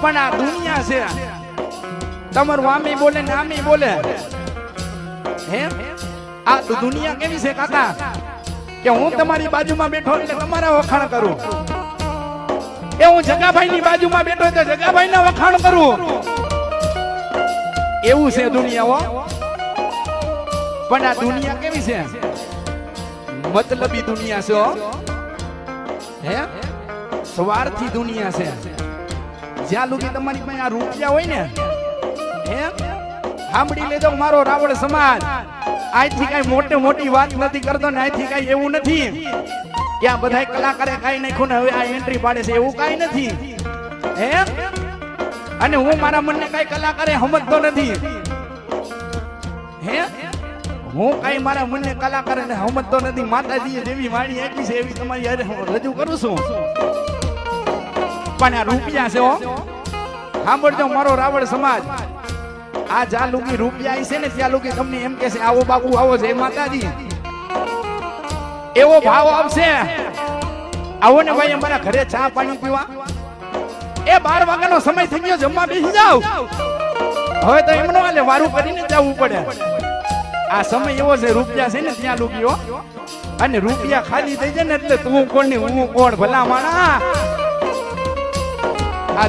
પણ આ દુનિયા છે તમારું આમે બોલે ને આમે બોલે હે આ દુનિયા કેવી છે કાકા કે હું તમારી બાજુમાં બેઠો એટલે તમારા વખાણ કરું એ હું જગાભાઈ ની બાજુમાં બેઠો તો જગાભાઈ ના વખાણ કરું એવું છે દુનિયા હો પણ આ દુનિયા કેવી છે મતલબી દુનિયા છે હે સ્વાર્થી દુનિયા છે જ્યાં લગી તમારી પાસે આ રૂપિયા હોય ને હે સાંભળી લેજો મારો રાવળ સમાજ આજથી કઈ મોટી મોટી વાત નથી કરતો ને આજથી કઈ એવું નથી કે આ બધા કલાકારે કઈ નાખ્યું ને હવે આ એન્ટ્રી પાડે છે એવું કઈ નથી હે અને હું મારા મનને કઈ કલાકારે સમજતો નથી હે હું કઈ મારા મનને કલાકારે ને સમજતો નથી માતાજીએ જેવી વાણી આપી છે એવી તમારી રજૂ કરું છું પણ આ રૂપિયા છે હો સાંભળજો મારો રાવળ સમાજ આ જ્યાં લુકી રૂપિયા છે ને ત્યાં લુકી તમને એમ કે છે આવો બાપુ આવો જય માતાજી એવો ભાવ આવશે આવો ને ભાઈ અમારા ઘરે ચા પાણી પીવા એ 12 વાગ્યાનો સમય થઈ ગયો જમવા બેસી જાવ હવે તો એમનો હાલે વારું કરીને જવું પડે આ સમય એવો છે રૂપિયા છે ને ત્યાં લુકીઓ અને રૂપિયા ખાલી થઈ જાય ને એટલે તું કોણ ને હું કોણ ભલા માણા આ